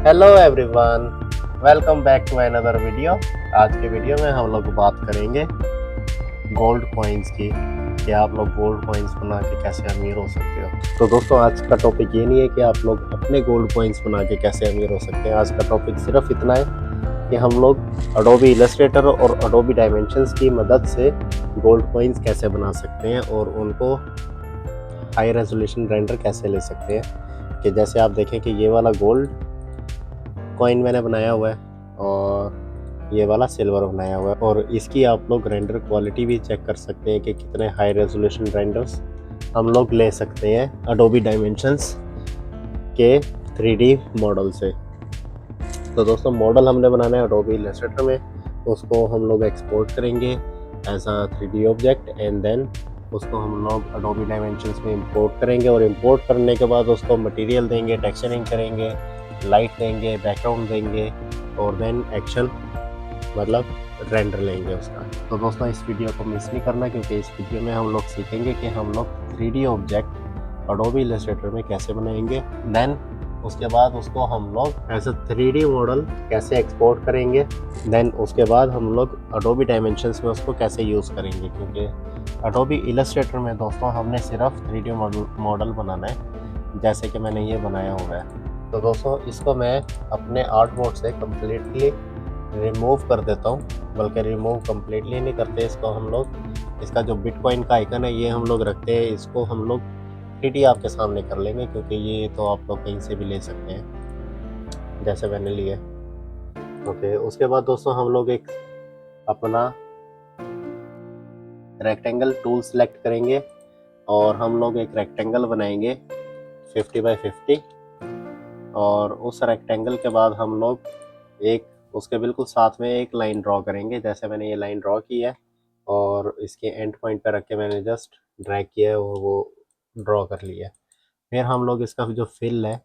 Hello everyone, welcome back to another video. आज के video में हम लोग बात करेंगे गोल्ड कॉइन्स की कि आप लोग गोल्ड कॉइन्स बना के कैसे अमीर हो सकते हो। तो दोस्तों, आज का टॉपिक ये नहीं है कि आप लोग अपने गोल्ड कॉइन्स बना के कैसे अमीर हो सकते हैं। आज का टॉपिक सिर्फ इतना है कि हम लोग अडोबी इलस्ट्रेटर और अडोबी डायमेंशंस की मदद से गोल्ड कॉइन्स कैसे बना सकते हैं और उनको हाई रेजोल्यूशन रेंडर कैसे ले सकते हैं। कि जैसे आप देखें कि ये वाला गोल्ड कॉइन मैंने बनाया हुआ है और ये वाला सिल्वर बनाया हुआ है, और इसकी आप लोग रेंडर क्वालिटी भी चेक कर सकते हैं कि कितने हाई रेजोल्यूशन रेंडर्स हम लोग ले सकते हैं अडोबी डायमेंशंस के 3D मॉडल से। तो दोस्तों, मॉडल हमने बनाना है अडोबी इलस्ट्रेटर में, उसको हम लोग एक्सपोर्ट करेंगे as a 3D object and then उसको हम लोग अडोबी डायमेंशंस में इंपोर्ट करेंगे, और इंपोर्ट करने के बाद उसको मटेरियल देंगे, टेक्सचरिंग करेंगे, लाइट देंगे, बैकग्राउंड देंगे, और देन एक्शन मतलब रेंडर लेंगे उसका। तो दोस्तों, इस वीडियो को मिस नहीं करना, क्योंकि इस वीडियो में हम लोग सीखेंगे कि हम लोग 3D ऑब्जेक्ट अडोबी इलस्ट्रेटर में कैसे बनाएंगे। देन उसके बाद उसको हम लोग एज अ 3D मॉडल कैसे एक्सपोर्ट करेंगे। देन उसके बाद हम लोग अडोबी डायमेंशंस में उसको कैसे यूज़ करेंगे, क्योंकि अडोबी इलस्ट्रेटर में दोस्तों हमने सिर्फ 3D मॉडल बनाना है, जैसे कि मैंने ये बनाया हुआ है। तो दोस्तों, इसको मैं अपने आर्ट मोड से कम्प्लीटली रिमूव कर देता हूँ, बल्कि रिमूव कम्प्लीटली नहीं करते इसको हम लोग। इसका जो बिटकॉइन का आइकन है ये हम लोग रखते हैं, इसको हम लोग 3D आपके सामने कर लेंगे, क्योंकि ये तो आप लोग कहीं से भी ले सकते हैं जैसे मैंने लिया। ओके, उसके बाद दोस्तों हम लोग एक अपना रेक्टेंगल टूल सेलेक्ट करेंगे और हम लोग एक रेक्टेंगल बनाएंगे 50 बाय 50, और उस रेक्टेंगल के बाद हम लोग एक उसके बिल्कुल साथ में एक लाइन ड्रॉ करेंगे, जैसे मैंने ये लाइन ड्रॉ की है और इसके एंड पॉइंट पर रख के मैंने जस्ट ड्रैग किया है और वो ड्रॉ कर लिया है। फिर हम लोग इसका जो फिल है,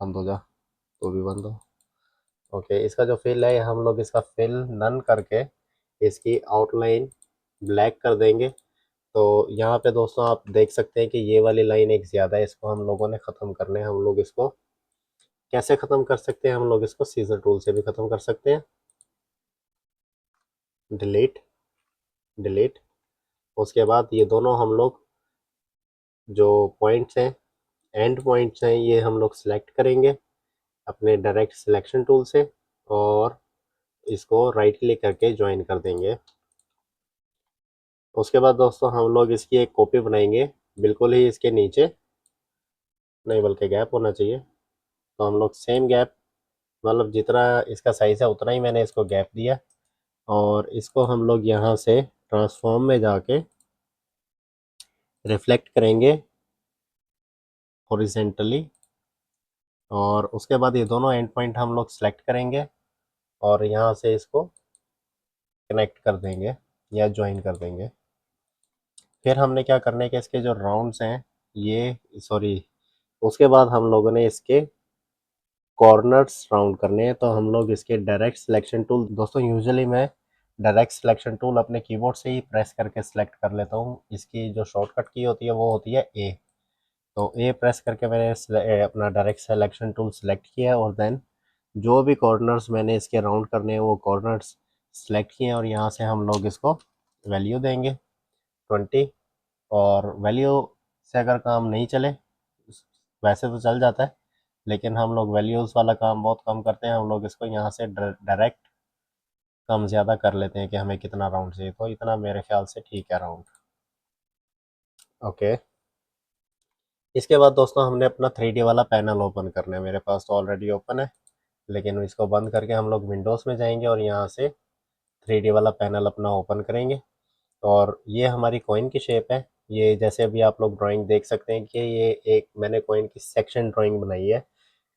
बंद हो जा, तो भी बंद हो। ओके, इसका जो फिल है हम लोग इसका फिल नन करके इसकी आउटलाइन ब्लैक कर देंगे। तो यहाँ पे दोस्तों आप देख सकते हैं कि ये वाली लाइन एक ज़्यादा है, इसको हम लोगों ने ख़त्म करना है। हम लोग इसको कैसे ख़त्म कर सकते हैं, हम लोग इसको सीजर टूल से भी ख़त्म कर सकते हैं। Delete, delete. उसके बाद ये दोनों हम लोग जो पॉइंट्स हैं, एंड पॉइंट्स हैं, ये हम लोग सेलेक्ट करेंगे अपने डायरेक्ट सिलेक्शन टूल से, और इसको राइट क्लिक करके ज्वाइन कर देंगे। उसके बाद दोस्तों हम लोग इसकी एक कॉपी बनाएंगे, बिल्कुल ही इसके नीचे नहीं बल्कि गैप होना चाहिए। तो हम लोग सेम गैप, मतलब जितना इसका साइज़ है उतना ही मैंने इसको गैप दिया, और इसको हम लोग यहाँ से ट्रांसफॉर्म में जाके रिफ्लेक्ट करेंगे हॉरिजेंटली, और उसके बाद ये दोनों एंड पॉइंट हम लोग सेलेक्ट करेंगे और यहाँ से इसको कनेक्ट कर देंगे या ज्वाइन कर देंगे। फिर हमने क्या करना है कि इसके जो राउंड्स हैं, ये सॉरी, उसके बाद हम लोगों ने इसके कॉर्नर्स राउंड करने हैं। तो हम लोग इसके डायरेक्ट सिलेक्शन टूल, दोस्तों यूजुअली मैं डायरेक्ट सिलेक्शन टूल अपने कीबोर्ड से ही प्रेस करके सिलेक्ट कर लेता हूँ। इसकी जो शॉर्टकट की होती है वो होती है ए। तो ए प्रेस करके मैंने अपना डायरेक्ट सिलेक्शन टूल सेलेक्ट किया, और देन जो भी कॉर्नर्स मैंने इसके राउंड करने हैं वो कॉर्नर्स सेलेक्ट किए, और यहाँ से हम लोग इसको वैल्यू देंगे 20। और वैल्यू से अगर काम नहीं चले, वैसे तो चल जाता है, लेकिन हम लोग वैल्यूज़ वाला काम बहुत कम करते हैं। हम लोग इसको यहाँ से डायरेक्ट कम ज़्यादा कर लेते हैं कि हमें कितना राउंड चाहिए, तो इतना मेरे ख्याल से ठीक है राउंड। ओके, इसके बाद दोस्तों हमने अपना 3D वाला पैनल ओपन करना है। मेरे पास तो ऑलरेडी ओपन है, लेकिन इसको बंद करके हम लोग विंडोज़ में जाएंगे और यहाँ से 3D वाला पैनल अपना ओपन करेंगे। और ये हमारी कॉइन की शेप है। ये जैसे अभी आप लोग ड्राइंग देख सकते हैं कि ये एक मैंने कॉइन की सेक्शन ड्राइंग बनाई है,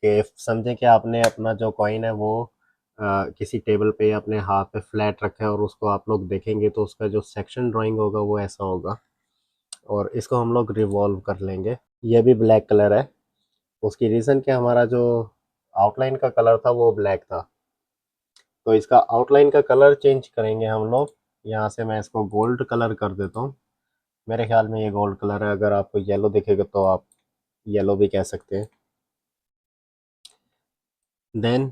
कि समझें कि आपने अपना जो कॉइन है वो किसी टेबल पे अपने हाथ पे फ्लैट रखा है, और उसको आप लोग देखेंगे तो उसका जो सेक्शन ड्राइंग होगा वो ऐसा होगा। और इसको हम लोग रिवॉल्व कर लेंगे। ये भी ब्लैक कलर है, उसकी रीज़न कि हमारा जो आउटलाइन का कलर था वो ब्लैक था। तो इसका आउटलाइन का कलर चेंज करेंगे हम लोग। यहाँ से मैं इसको गोल्ड कलर कर देता हूँ। मेरे ख्याल में ये गोल्ड कलर है, अगर आपको येलो दिखेगा तो आप येलो भी कह सकते हैं। देन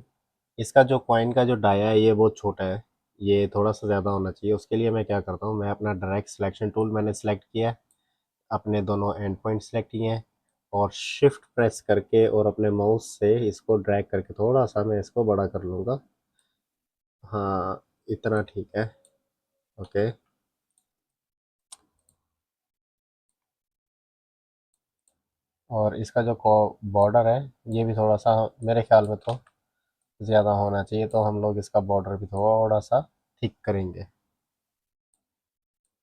इसका जो कॉइन का जो डाया है ये बहुत छोटा है, ये थोड़ा सा ज़्यादा होना चाहिए। उसके लिए मैं क्या करता हूँ, मैं अपना डायरेक्ट सिलेक्शन टूल मैंने सेलेक्ट किया है, अपने दोनों एंड पॉइंट सेलेक्ट किए हैं और शिफ्ट प्रेस करके और अपने माउस से इसको ड्रैग करके थोड़ा सा मैं इसको बड़ा कर लूँगा। हाँ, इतना ठीक है। ओके, और इसका जो बॉर्डर है ये भी थोड़ा सा मेरे ख्याल में तो ज़्यादा होना चाहिए, तो हम लोग इसका बॉर्डर भी थोड़ा सा थिक करेंगे।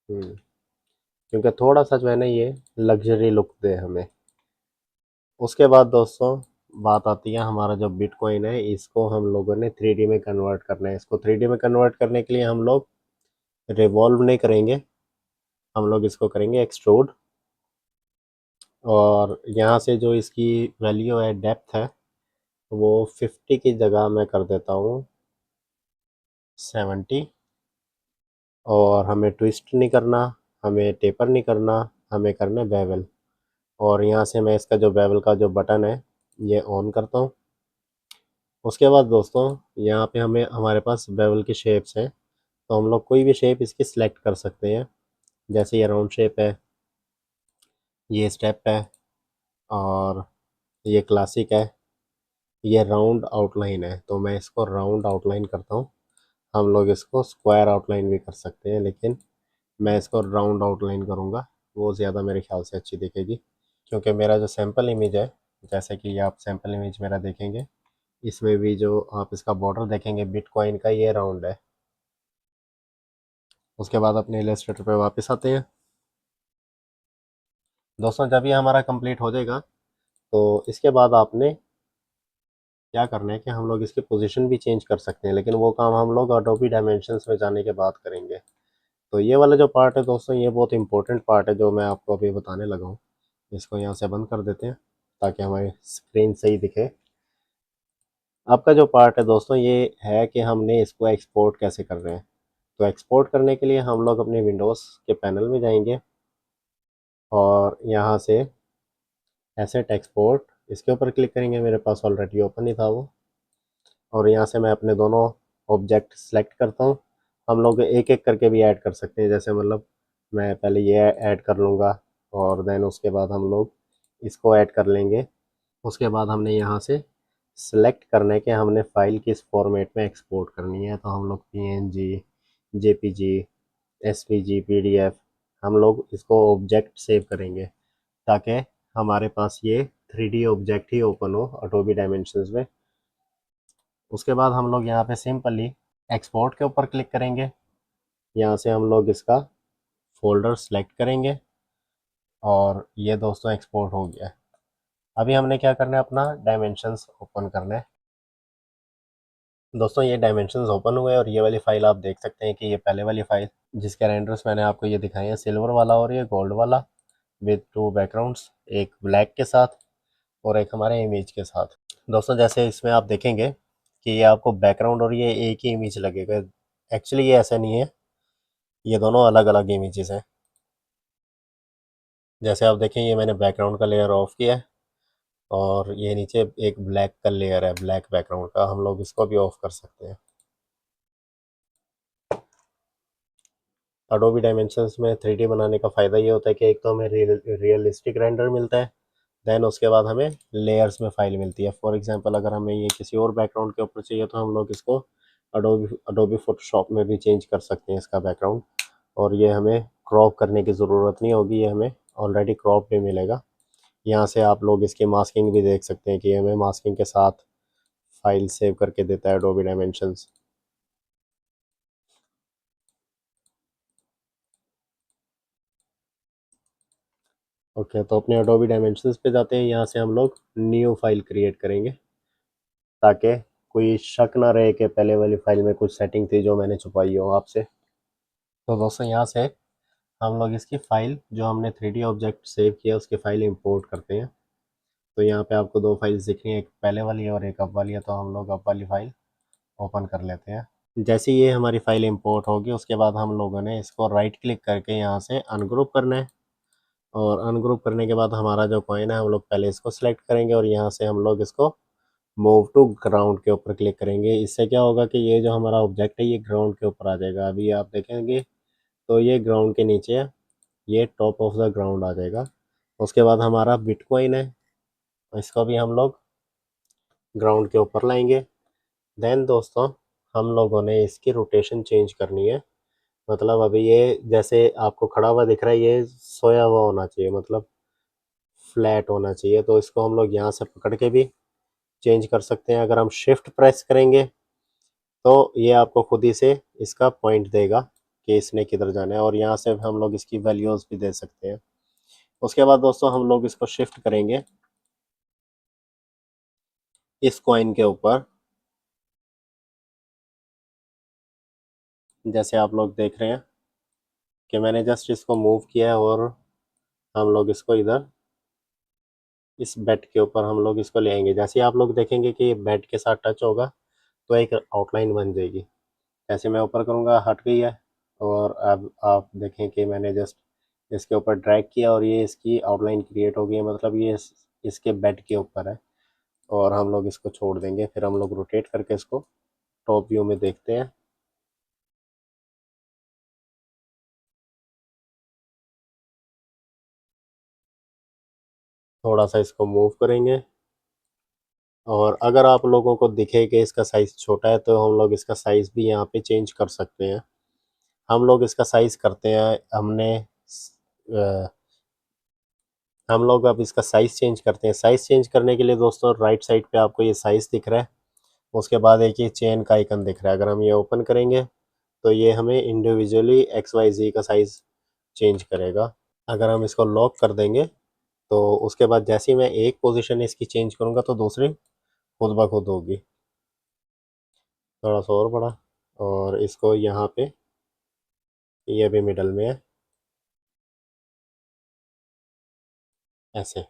क्योंकि थोड़ा सा जो है ना ये लग्जरी लुक दे हमें। उसके बाद दोस्तों बात आती है, हमारा जो बिटकॉइन है इसको हम लोगों ने 3D में कन्वर्ट करना है। इसको 3D में कन्वर्ट करने के लिए हम लोग रिवॉल्व नहीं करेंगे, हम लोग इसको करेंगे एक्सट्रूड। और यहाँ से जो इसकी वैल्यू है, डेप्थ है, वो 50 की जगह मैं कर देता हूँ 70। और हमें ट्विस्ट नहीं करना, हमें टेपर नहीं करना, हमें करना है बेवल। और यहाँ से मैं इसका जो बेवल का जो बटन है ये ऑन करता हूँ। उसके बाद दोस्तों यहाँ पे हमें हमारे पास बेवल की शेप्स हैं, तो हम लोग कोई भी शेप इसकी सिलेक्ट कर सकते हैं। जैसे ये राउंड शेप है, ये स्टेप है, और ये क्लासिक है, ये राउंड आउटलाइन है, तो मैं इसको राउंड आउटलाइन करता हूँ। हम लोग इसको स्क्वायर आउटलाइन भी कर सकते हैं, लेकिन मैं इसको राउंड आउटलाइन करूँगा, वो ज़्यादा मेरे ख्याल से अच्छी दिखेगी। क्योंकि मेरा जो सैम्पल इमेज है, जैसे कि आप सैम्पल इमेज मेरा देखेंगे, इसमें भी जो आप इसका बॉर्डर देखेंगे बिटकॉइन का, ये राउंड है। उसके बाद अपने इलस्ट्रेटर पे वापस आते हैं। दोस्तों जब ये हमारा कंप्लीट हो जाएगा तो इसके बाद आपने क्या करना है कि हम लोग इसकी पोजीशन भी चेंज कर सकते हैं, लेकिन वो काम हम लोग अडोबी डायमेंशंस में जाने के बाद करेंगे। तो ये वाला जो पार्ट है दोस्तों, ये बहुत इंपॉर्टेंट पार्ट है जो मैं आपको अभी बताने लगा हूँ। इसको यहाँ से बंद कर देते हैं ताकि हमारी स्क्रीन सही दिखे। आपका जो पार्ट है दोस्तों ये है कि हमने इसको एक्सपोर्ट कैसे कर रहे हैं। तो एक्सपोर्ट करने के लिए हम लोग अपने विंडोज़ के पैनल में जाएंगे और यहाँ से एसेट एक्सपोर्ट, इसके ऊपर क्लिक करेंगे। मेरे पास ऑलरेडी ओपन ही था वो। और यहाँ से मैं अपने दोनों ऑब्जेक्ट सेलेक्ट करता हूँ। हम लोग एक एक करके भी ऐड कर सकते हैं, जैसे मतलब मैं पहले ये ऐड कर लूँगा और देन उसके बाद हम लोग इसको ऐड कर लेंगे। उसके बाद हमने यहाँ से सेलेक्ट करना है कि हमने फ़ाइल किस फॉर्मेट में एक्सपोर्ट करनी है। तो हम लोग PNG, JPG, SVG, PDF, हम लोग इसको ऑब्जेक्ट सेव करेंगे ताकि हमारे पास ये 3D ऑब्जेक्ट ही ओपन हो अडोबी डायमेंशंस में। उसके बाद हम लोग यहाँ पे सिंपली एक्सपोर्ट के ऊपर क्लिक करेंगे। यहाँ से हम लोग इसका फोल्डर सेलेक्ट करेंगे और ये दोस्तों एक्सपोर्ट हो गया है। अभी हमने क्या करना है, अपना डायमेंशंस ओपन करना है। दोस्तों ये डायमेंशंस ओपन हुए और ये वाली फ़ाइल आप देख सकते हैं कि ये पहले वाली फ़ाइल जिसके रेंडर्स मैंने आपको ये दिखाए हैं, सिल्वर वाला और ये गोल्ड वाला, विद 2 बैकग्राउंड्स, एक ब्लैक के साथ और एक हमारे इमेज के साथ। दोस्तों जैसे इसमें आप देखेंगे कि ये आपको बैकग्राउंड और ये एक ही इमेज लगेगा। एक्चुअली ये ऐसा नहीं है, ये दोनों अलग अलग इमेजेस हैं। जैसे आप देखें ये मैंने बैकग्राउंड का लेयर ऑफ किया है और ये नीचे एक ब्लैक का लेयर है, ब्लैक बैकग्राउंड का, हम लोग इसको भी ऑफ कर सकते हैं। अडोबी डायमेंशंस में 3D बनाने का फ़ायदा ये होता है कि एक तो हमें रियलिस्टिक रेंडर मिलता है, देन उसके बाद हमें लेयर्स में फ़ाइल मिलती है। फॉर एग्जांपल अगर हमें ये किसी और बैकग्राउंड के ऊपर चाहिए तो हम लोग इसको अडोबी अडोबी फोटोशॉप में भी चेंज कर सकते हैं इसका बैकग्राउंड, और ये हमें क्रॉप करने की ज़रूरत नहीं होगी, ये हमें ऑलरेडी क्रॉप भी मिलेगा। यहाँ से आप लोग इसकी मास्किंग भी देख सकते हैं कि हमें मास्किंग के साथ फाइल सेव करके देता है अडोबी डायमेंशंस। ओके, तो अपने अडोबी डायमेंशंस पे जाते हैं। यहाँ से हम लोग न्यू फाइल क्रिएट करेंगे ताकि कोई शक ना रहे कि पहले वाली फाइल में कुछ सेटिंग थी जो मैंने छुपाई हो आपसे। तो दोस्तों यहाँ से हम लोग इसकी फ़ाइल जो हमने 3D ऑब्जेक्ट सेव किया उसकी फ़ाइल इंपोर्ट करते हैं। तो यहाँ पे आपको दो फाइल्स दिख रही हैं, एक पहले वाली है और एक अब वाली है, तो हम लोग अब वाली फ़ाइल ओपन कर लेते हैं। जैसे ये हमारी फ़ाइल इंपोर्ट होगी उसके बाद हम लोगों ने इसको राइट क्लिक करके यहाँ से अनग्रुप करना है और अनग्रुप करने के बाद हमारा जो कॉइन है हम लोग पहले इसको सिलेक्ट करेंगे और यहाँ से हम लोग इसको मूव टू ग्राउंड के ऊपर क्लिक करेंगे। इससे क्या होगा कि ये जो हमारा ऑब्जेक्ट है ये ग्राउंड के ऊपर आ जाएगा। अभी आप देखेंगे तो ये ग्राउंड के नीचे है, ये टॉप ऑफ द ग्राउंड आ जाएगा। उसके बाद हमारा बिटकॉइन है, इसको भी हम लोग ग्राउंड के ऊपर लाएंगे। देन दोस्तों हम लोगों ने इसकी रोटेशन चेंज करनी है। मतलब अभी ये जैसे आपको खड़ा हुआ दिख रहा है, ये सोया हुआ होना चाहिए, मतलब फ्लैट होना चाहिए। तो इसको हम लोग यहाँ से पकड़ के भी चेंज कर सकते हैं। अगर हम शिफ्ट प्रेस करेंगे तो ये आपको खुद ही से इसका पॉइंट देगा कि इसने किधर जाना है, और यहाँ से हम लोग इसकी वैल्यूज़ भी दे सकते हैं। उसके बाद दोस्तों हम लोग इसको शिफ्ट करेंगे इस कॉइन के ऊपर। जैसे आप लोग देख रहे हैं कि मैंने जस्ट इसको मूव किया है और हम लोग इसको इधर इस बेड के ऊपर हम लोग इसको ले आएंगे। जैसे आप लोग देखेंगे कि बेड के साथ टच होगा तो एक आउटलाइन बन जाएगी। जैसे मैं ऊपर करूँगा हट गई है, और अब आप देखें कि मैंने जस्ट इसके ऊपर ड्रैग किया और ये इसकी आउटलाइन क्रिएट हो गई है, मतलब ये इसके बेड के ऊपर है। और हम लोग इसको छोड़ देंगे, फिर हम लोग रोटेट करके इसको टॉप व्यू में देखते हैं। थोड़ा सा इसको मूव करेंगे, और अगर आप लोगों को दिखे कि इसका साइज़ छोटा है तो हम लोग इसका साइज़ भी यहाँ पे चेंज कर सकते हैं। हम लोग इसका साइज़ करते हैं, हम लोग अब इसका साइज़ चेंज करते हैं। साइज़ चेंज करने के लिए दोस्तों राइट साइड पे आपको ये साइज़ दिख रहा है, उसके बाद एक ये चेन का आइकन दिख रहा है। अगर हम ये ओपन करेंगे तो ये हमें इंडिविजुअली एक्स वाई जी का साइज़ चेंज करेगा। अगर हम इसको लॉक कर देंगे तो उसके बाद जैसे ही मैं एक पोजीशन इसकी चेंज करूँगा तो दूसरी खुद ब खुद होगी। थोड़ा सा और बड़ा, और इसको यहाँ पे ये भी मिडल में है ऐसे।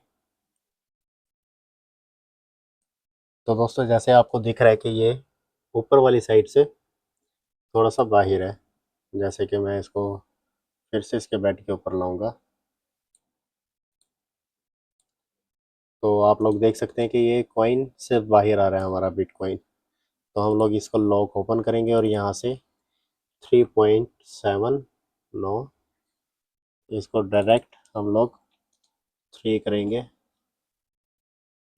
तो दोस्तों जैसे आपको दिख रहा है कि ये ऊपर वाली साइड से थोड़ा सा बाहर है। जैसे कि मैं इसको फिर से इसके बेड के ऊपर लाऊंगा तो आप लोग देख सकते हैं कि ये कॉइन से बाहर आ रहा है हमारा बिटकॉइन। तो हम लोग इसको लॉक ओपन करेंगे और यहाँ से 3.7 नो, इसको डायरेक्ट हम लोग 3 करेंगे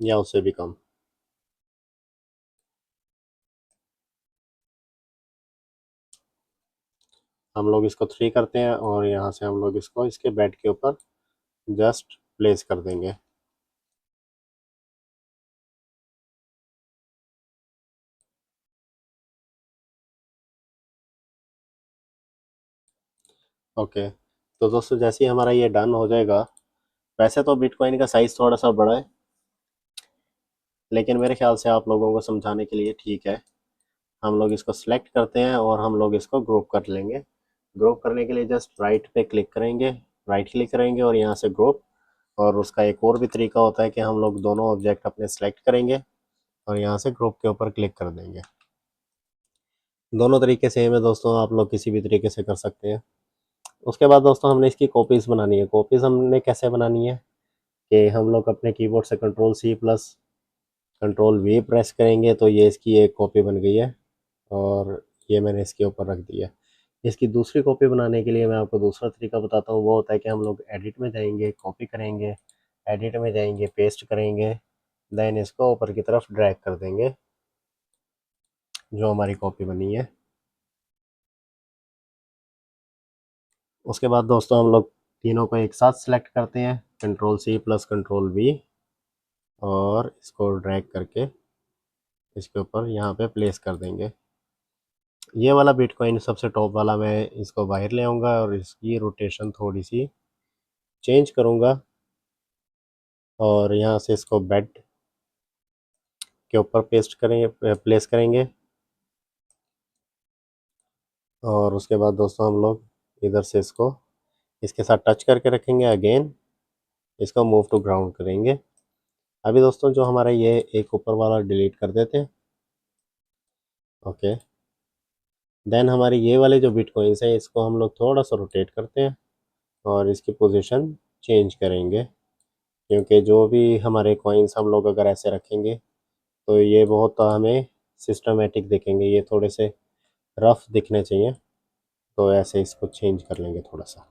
या उससे भी कम। हम लोग इसको 3 करते हैं और यहाँ से हम लोग इसको इसके बेड के ऊपर जस्ट प्लेस कर देंगे। ओके, तो दोस्तों जैसे ही हमारा ये डन हो जाएगा, वैसे तो बिटकॉइन का साइज़ थोड़ा सा बड़ा है, लेकिन मेरे ख्याल से आप लोगों को समझाने के लिए ठीक है। हम लोग इसको सिलेक्ट करते हैं और हम लोग इसको ग्रुप कर लेंगे। ग्रुप करने के लिए जस्ट राइट पे क्लिक करेंगे, राइट क्लिक करेंगे और यहाँ से ग्रुप। और उसका एक और भी तरीका होता है कि हम लोग दोनों ऑब्जेक्ट अपने सेलेक्ट करेंगे और यहाँ से ग्रुप के ऊपर क्लिक कर देंगे। दोनों तरीके सेम है दोस्तों, आप लोग किसी भी तरीके से कर सकते हैं। उसके बाद दोस्तों हमने इसकी कॉपीज़ बनानी है। कॉपीज़ हमने कैसे बनानी है कि हम लोग अपने कीबोर्ड से control C plus control V press करेंगे तो ये इसकी एक कॉपी बन गई है, और ये मैंने इसके ऊपर रख दिया। इसकी दूसरी कॉपी बनाने के लिए मैं आपको दूसरा तरीका बताता हूँ। वो होता है कि हम लोग एडिट में जाएंगे, कॉपी करेंगे, एडिट में जाएंगे, पेस्ट करेंगे, देन इसको ऊपर की तरफ ड्रैग कर देंगे जो हमारी कॉपी बनी है। उसके बाद दोस्तों हम लोग तीनों को एक साथ सेलेक्ट करते हैं, control C plus control V, और इसको ड्रैग करके इसके ऊपर यहाँ पे प्लेस कर देंगे। ये वाला बिटकॉइन सबसे टॉप वाला मैं इसको बाहर ले आऊँगा और इसकी रोटेशन थोड़ी सी चेंज करूँगा, और यहाँ से इसको बेड के ऊपर पेस्ट करेंगे, प्लेस करेंगे। और उसके बाद दोस्तों हम लोग इधर से इसको इसके साथ टच करके रखेंगे, अगेन इसको मूव टू ग्राउंड करेंगे। अभी दोस्तों जो हमारा ये एक ऊपर वाला डिलीट कर देते हैं। ओके, देन हमारे ये वाले जो बिटकॉइंस है इसको हम लोग थोड़ा सा रोटेट करते हैं और इसकी पोजीशन चेंज करेंगे, क्योंकि जो भी हमारे कॉइन्स हम लोग अगर ऐसे रखेंगे तो ये बहुत हमें सिस्टमेटिक दिखेंगे, ये थोड़े से रफ दिखने चाहिए। तो ऐसे इसको चेंज कर लेंगे थोड़ा सा।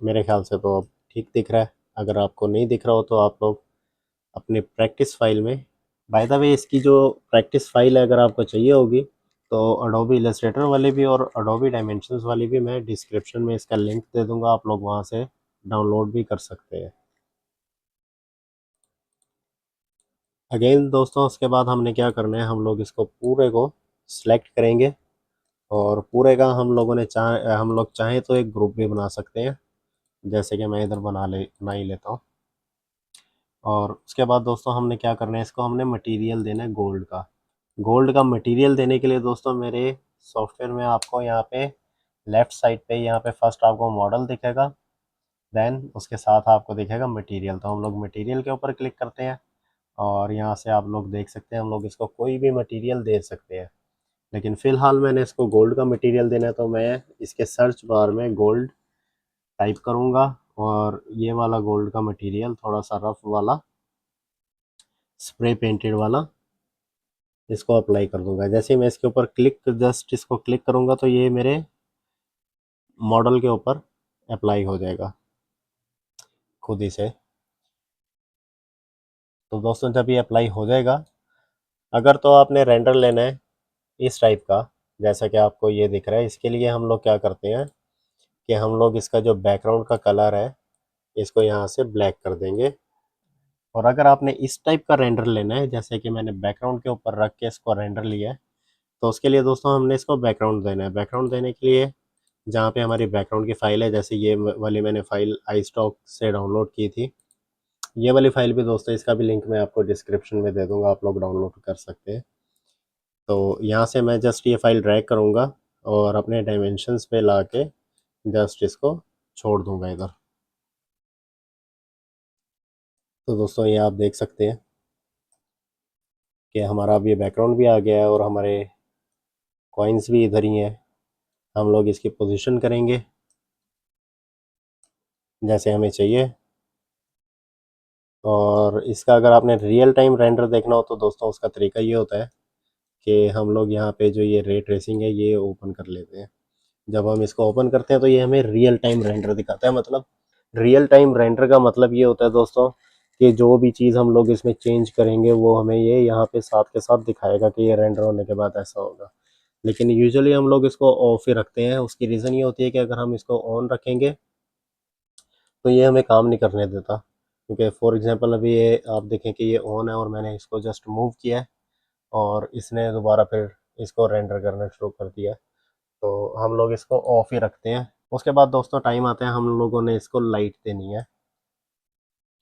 मेरे ख्याल से तो अब ठीक दिख रहा है। अगर आपको नहीं दिख रहा हो तो आप लोग अपने प्रैक्टिस फाइल में, बाय द वे इसकी जो प्रैक्टिस फाइल है अगर आपको चाहिए होगी तो अडोबी इलस्ट्रेटर वाली भी और अडोबी डायमेंशंस वाली भी मैं डिस्क्रिप्शन में इसका लिंक दे दूंगा, आप लोग वहाँ से डाउनलोड भी कर सकते हैं। अगेन दोस्तों, उसके बाद हमने क्या करना है, हम लोग इसको पूरे को सिलेक्ट करेंगे और पूरे का हम लोग चाहें तो एक ग्रुप भी बना सकते हैं, जैसे कि मैं इधर बना ही लेता हूँ। और उसके बाद दोस्तों हमने क्या करना है, इसको हमने मटेरियल देना है गोल्ड का। गोल्ड का मटेरियल देने के लिए दोस्तों मेरे सॉफ्टवेयर में आपको यहाँ पे लेफ़्ट साइड पे यहाँ पे फर्स्ट आपको मॉडल दिखेगा, देन उसके साथ आपको दिखेगा मटेरियल। तो हम लोग मटेरियल के ऊपर क्लिक करते हैं और यहाँ से आप लोग देख सकते हैं हम लोग इसको कोई भी मटेरियल दे सकते हैं, लेकिन फ़िलहाल मैंने इसको गोल्ड का मटेरियल देना है तो मैं इसके सर्च बार में गोल्ड टाइप करूँगा और ये वाला गोल्ड का मटेरियल थोड़ा सा रफ वाला स्प्रे पेंटेड वाला इसको अप्लाई कर दूंगा। जैसे ही मैं इसके ऊपर जस्ट इसको क्लिक करूँगा तो ये मेरे मॉडल के ऊपर अप्लाई हो जाएगा खुद ही से। तो दोस्तों जब ये अप्लाई हो जाएगा, अगर तो आपने रेंडर लेना है इस टाइप का जैसा कि आपको ये दिख रहा है, इसके लिए हम लोग क्या करते हैं कि हम लोग इसका जो बैकग्राउंड का कलर है इसको यहाँ से ब्लैक कर देंगे। और अगर आपने इस टाइप का रेंडर लेना है जैसे कि मैंने बैकग्राउंड के ऊपर रख के इसको रेंडर लिया है, तो उसके लिए दोस्तों हमने इसको बैकग्राउंड देना है। बैकग्राउंड देने के लिए जहाँ पे हमारी बैकग्राउंड की फ़ाइल है, जैसे ये वाली मैंने फ़ाइल iStock से डाउनलोड की थी, ये वाली फ़ाइल भी दोस्तों इसका भी लिंक मैं आपको डिस्क्रिप्शन में दे दूँगा, आप लोग डाउनलोड कर सकते हैं। तो यहाँ से मैं जस्ट ये फ़ाइल ड्रैग करूँगा और अपने डायमेंशंस पे ला के जस्ट इसको छोड़ दूँगा इधर। तो दोस्तों ये आप देख सकते हैं कि हमारा अब ये बैकग्राउंड भी आ गया है और हमारे कॉइन्स भी इधर ही हैं। हम लोग इसकी पोजीशन करेंगे जैसे हमें चाहिए। और इसका अगर आपने रियल टाइम रेंडर देखना हो तो दोस्तों उसका तरीका ये होता है कि हम लोग यहाँ पे जो ये रे ट्रेसिंग है ये ओपन कर लेते हैं। जब हम इसको ओपन करते हैं तो ये हमें रियल टाइम रेंडर दिखाता है। मतलब रियल टाइम रेंडर का मतलब ये होता है दोस्तों कि जो भी चीज़ हम लोग इसमें चेंज करेंगे वो हमें ये यहाँ पे साथ के साथ दिखाएगा कि ये रेंडर होने के बाद ऐसा होगा। लेकिन यूजुअली हम लोग इसको ऑफ ही रखते हैं। उसकी रीज़न ये होती है कि अगर हम इसको ऑन रखेंगे तो ये हमें काम नहीं करने देता, क्योंकि फॉर एग्जांपल अभी ये आप देखें कि ये ऑन है और मैंने इसको जस्ट मूव किया है और इसने दोबारा फिर इसको रेंडर करना शुरू कर दिया। तो हम लोग इसको ऑफ ही रखते हैं। उसके बाद दोस्तों टाइम आता है हम लोगों ने इसको लाइट देनी है,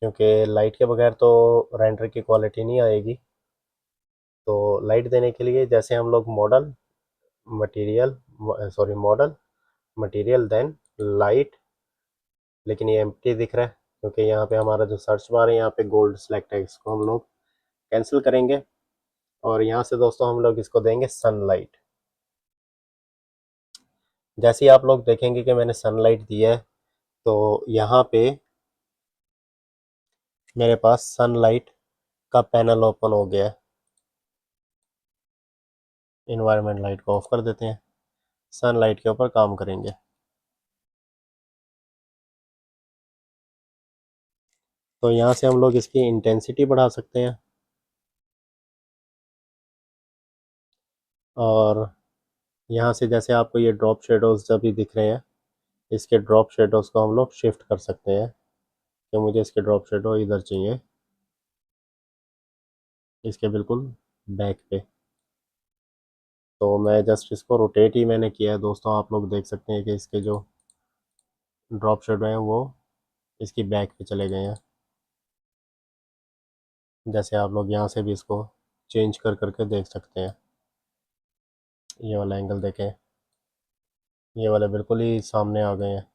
क्योंकि लाइट के बगैर तो रेंडर की क्वालिटी नहीं आएगी। तो लाइट देने के लिए जैसे हम लोग material model material then light, लेकिन ये एम्प्टी दिख रहा है क्योंकि यहाँ पे हमारा जो सर्च बार है यहाँ पे गोल्ड सेलेक्ट है, इसको हम लोग कैंसिल करेंगे और यहाँ से दोस्तों हम लोग इसको देंगे सनलाइट। जैसे ही आप लोग देखेंगे कि मैंने सनलाइट दिया है तो यहाँ पे मेरे पास सनलाइट का पैनल ओपन हो गया है। इन्वायरमेंट लाइट को ऑफ कर देते हैं, सनलाइट के ऊपर काम करेंगे। तो यहाँ से हम लोग इसकी इंटेंसिटी बढ़ा सकते हैं और यहाँ से जैसे आपको ये ड्रॉप शेडोज़ जब भी दिख रहे हैं, इसके ड्रॉप शेडोज़ को हम लोग शिफ्ट कर सकते हैं कि मुझे इसके ड्रॉप शेडो इधर चाहिए, इसके बिल्कुल बैक पे। तो मैं जस्ट इसको रोटेट ही मैंने किया है दोस्तों, आप लोग देख सकते हैं कि इसके जो ड्रॉप शेडो हैं वो इसकी बैक पे चले गए हैं। जैसे आप लोग यहाँ से भी इसको चेंज कर करके देख सकते हैं। ये वाला एंगल देखें, ये वाले बिल्कुल ही सामने आ गए हैं।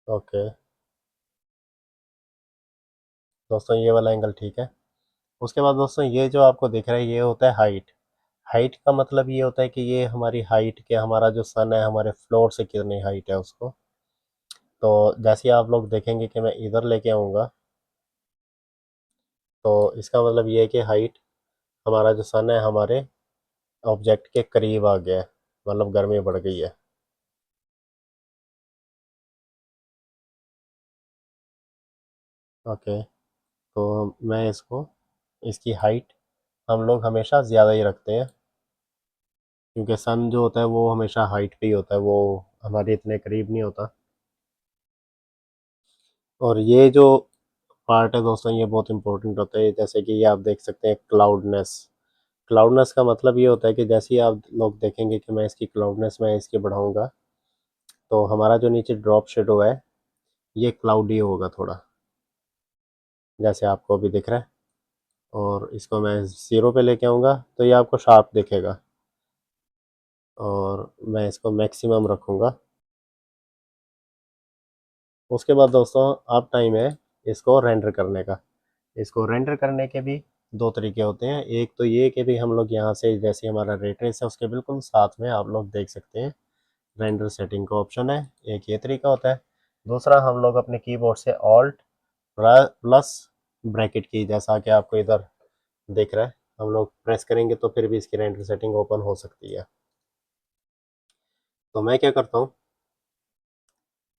ओके दोस्तों, ये वाला एंगल ठीक है। उसके बाद दोस्तों ये जो आपको दिख रहा है ये होता है हाइट। हाइट का मतलब ये होता है कि ये हमारी हाइट के, हमारा जो सन है हमारे फ्लोर से कितनी हाइट है उसको। तो जैसे ही आप लोग देखेंगे कि मैं इधर लेके आऊँगा, तो इसका मतलब ये है कि हाइट, हमारा जो सन है हमारे ऑब्जेक्ट के करीब आ गया है, मतलब गर्मी बढ़ गई है। ओके, तो मैं इसको, इसकी हाइट हम लोग हमेशा ज़्यादा ही रखते हैं, क्योंकि सन जो होता है वो हमेशा हाइट पे ही होता है, वो हमारे इतने करीब नहीं होता। और ये जो पार्ट है दोस्तों, ये बहुत इंपॉर्टेंट होता है। जैसे कि ये आप देख सकते हैं क्लाउडनेस। क्लाउडनेस का मतलब ये होता है कि जैसे ही आप लोग देखेंगे कि मैं इसकी क्लाउडनेस में इसकी बढ़ाऊंगा, तो हमारा जो नीचे ड्रॉप शेडो है ये क्लाउडी होगा थोड़ा, जैसे आपको अभी दिख रहा है। और इसको मैं 0 पे लेके आऊँगा तो ये आपको शार्प दिखेगा, और मैं इसको मैक्सिमम रखूँगा। उसके बाद दोस्तों अब टाइम है इसको रेंडर करने का। इसको रेंडर करने के भी दो तरीके होते हैं। एक तो ये कि भी हम लोग यहाँ से, जैसे हमारा रे ट्रेस है उसके बिल्कुल साथ में आप लोग देख सकते हैं रेंडर सेटिंग का ऑप्शन है, एक ये तरीका होता है। दूसरा, हम लोग अपने कीबोर्ड से ऑल्ट प्लस ब्रैकेट की, जैसा कि आपको इधर दिख रहा है, हम लोग प्रेस करेंगे तो फिर भी इसकी रेंडर सेटिंग ओपन हो सकती है। तो मैं क्या करता हूँ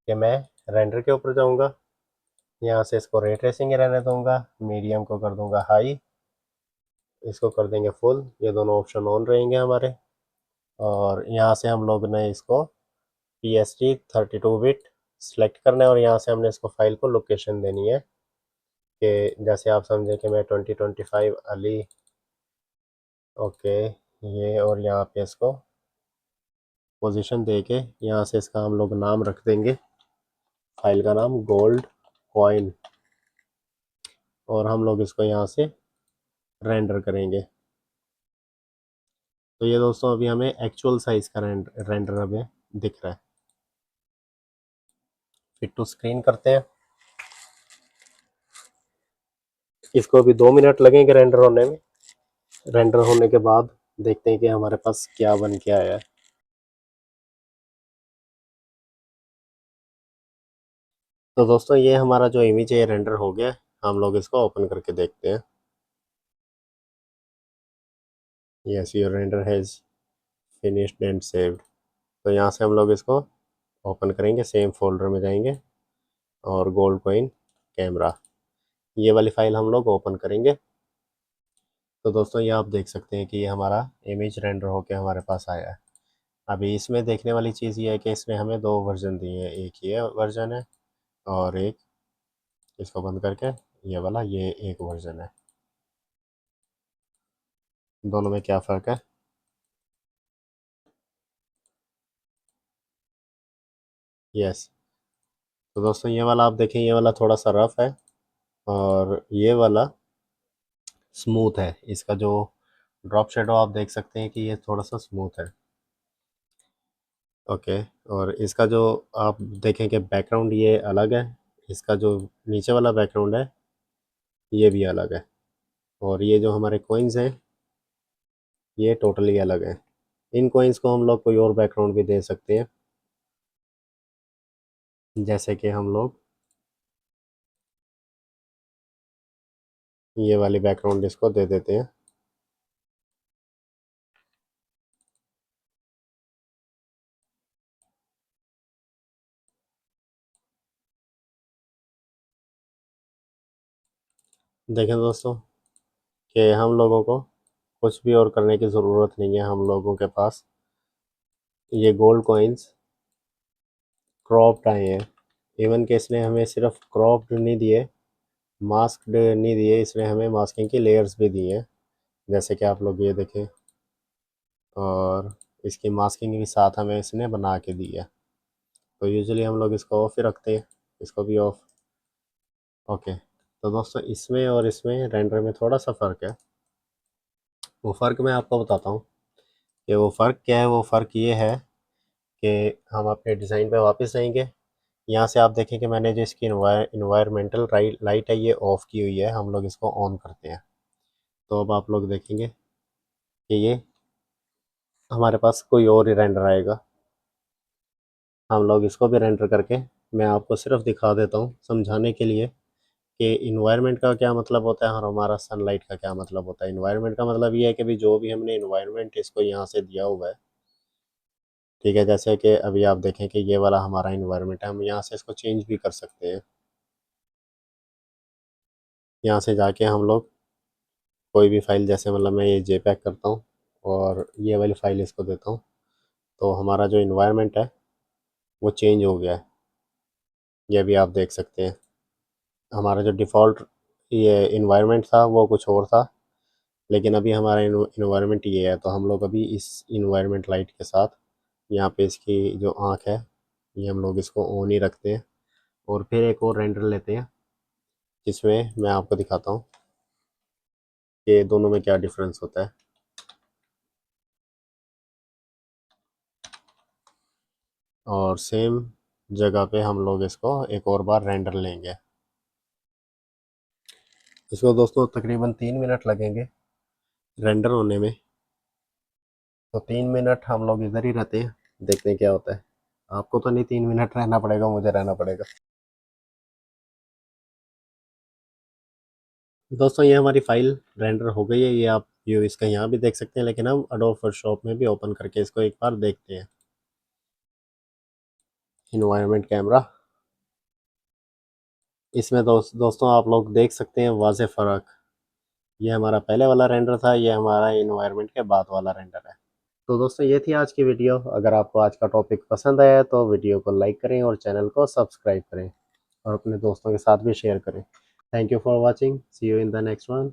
कि मैं रेंडर के ऊपर जाऊँगा, यहाँ से इसको रे ट्रेसिंग ही रहने दूंगा, मीडियम को कर दूंगा हाई, इसको कर देंगे फुल, ये दोनों ऑप्शन ऑन रहेंगे हमारे। और यहाँ से हम लोग ने इसको PSG 32 बिट सेलेक्ट करना है, और यहाँ से हमने इसको फाइल को लोकेशन देनी है कि जैसे आप समझें कि मैं 2025 अली, ओके, ये, और यहाँ पे इसको पोजीशन दे के यहाँ से इसका हम लोग नाम रख देंगे, फाइल का नाम गोल्ड कॉइन, और हम लोग इसको यहाँ से रेंडर करेंगे। तो ये दोस्तों अभी हमें एक्चुअल साइज का रेंडर हमें दिख रहा है। फिट टू स्क्रीन करते हैं, इसको अभी 2 मिनट लगेंगे रेंडर होने में। रेंडर होने के बाद देखते हैं कि हमारे पास क्या बन के आया है। तो दोस्तों ये हमारा जो इमेज है ये रेंडर हो गया है। हम लोग इसको ओपन करके देखते हैं। Yes, your render has finished and saved. तो यहाँ से हम लोग इसको ओपन करेंगे, सेम फोल्डर में जाएंगे और गोल्ड कॉइन कैमरा, ये वाली फाइल हम लोग ओपन करेंगे। तो दोस्तों ये आप देख सकते हैं कि ये हमारा इमेज रेंडर होके हमारे पास आया है। अभी इसमें देखने वाली चीज़ ये है कि इसमें हमें दो वर्जन दिए हैं, एक ये वर्जन है और एक, इसको बंद करके, ये वाला, ये एक वर्जन है। दोनों में क्या फ़र्क है? यस। तो दोस्तों ये वाला आप देखें, ये वाला थोड़ा सा रफ है और ये वाला स्मूथ है। इसका जो ड्रॉप शेडो आप देख सकते हैं कि ये थोड़ा सा स्मूथ है। ओके, और इसका जो आप देखें कि बैकग्राउंड ये अलग है, इसका जो नीचे वाला बैकग्राउंड है ये भी अलग है, और ये जो हमारे कॉइन्स हैं ये टोटली अलग है। इन कॉइन्स को हम लोग कोई और बैकग्राउंड भी दे सकते हैं, जैसे कि हम लोग ये वाली बैकग्राउंड इसको दे देते हैं। देखें दोस्तों कि हम लोगों को कुछ भी और करने की ज़रूरत नहीं है। हम लोगों के पास ये गोल्ड कॉइन्स क्रॉप्ड आए हैं। इवन कि इसने हमें सिर्फ क्रॉप्ड नहीं दिए, मास्क्ड नहीं दिए, इसने हमें मास्किंग की लेयर्स भी दी हैं, जैसे कि आप लोग ये देखें। और इसकी मास्किंग भी साथ हमें इसने बना के दी है। तो यूजुअली हम लोग इसको ऑफ ही रखते हैं, इसको भी ऑफ। ओके, तो दोस्तों इसमें और इसमें रेंडर में थोड़ा सा फ़र्क है। वो फ़र्क मैं आपको बताता हूँ कि वो फ़र्क क्या है। वो फ़र्क ये है कि हम अपने डिज़ाइन पे वापस आएंगे। यहाँ से आप देखें कि मैंने जो इसकी इन्वायरमेंटल लाइट है ये ऑफ़ की हुई है, हम लोग इसको ऑन करते हैं। तो अब आप लोग देखेंगे कि ये हमारे पास कोई और ही रेंडर आएगा। हम लोग इसको भी रेंडर करके, मैं आपको सिर्फ दिखा देता हूँ समझाने के लिए कि इन्वायरमेंट का क्या मतलब होता है और हमारा सनलाइट का क्या मतलब होता है। इन्वायरमेंट का मतलब ये है कि भी जो भी हमने इन्वायरमेंट इसको यहाँ से दिया हुआ है, ठीक है, जैसे कि अभी आप देखें कि ये वाला हमारा इन्वायरमेंट है, हम यहाँ से इसको चेंज भी कर सकते हैं। यहाँ से जाके हम लोग कोई भी फाइल, जैसे मतलब मैं ये जेपैक करता हूँ और ये वाली फाइल इसको देता हूँ, तो हमारा जो इन्वायरमेंट है वो चेंज हो गया है। ये भी आप देख सकते हैं। हमारा जो डिफ़ॉल्ट ये इन्वायरमेंट था वो कुछ और था, लेकिन अभी हमारा इन्वायरमेंट ये है। तो हम लोग अभी इस इन्वायरमेंट लाइट के साथ यहाँ पे इसकी जो आँख है, ये हम लोग इसको ऑन ही रखते हैं और फिर एक और रेंडर लेते हैं जिसमें मैं आपको दिखाता हूँ कि दोनों में क्या डिफरेंस होता है। और सेम जगह पे हम लोग इसको एक और बार रेंडर लेंगे। इसको दोस्तों तकरीबन 3 मिनट लगेंगे रेंडर होने में। तो 3 मिनट हम लोग इधर ही रहते हैं, देखते हैं क्या होता है। आपको तो नहीं 3 मिनट रहना पड़ेगा, मुझे रहना पड़ेगा। दोस्तों ये हमारी फाइल रेंडर हो गई है, ये आप व्यू इसका यहाँ भी देख सकते हैं, लेकिन हम एडोब फोटोशॉप में भी ओपन करके इसको एक बार देखते हैं। इन्वायरमेंट कैमरा, इसमें दोस्तों आप लोग देख सकते हैं वाज़े फ़र्क। ये हमारा पहले वाला रेंडर था, ये हमारा इन्वायरमेंट के बाद वाला रेंडर है। तो दोस्तों ये थी आज की वीडियो। अगर आपको आज का टॉपिक पसंद आया तो वीडियो को लाइक करें और चैनल को सब्सक्राइब करें और अपने दोस्तों के साथ भी शेयर करें। Thank you for watching, see you in the next one.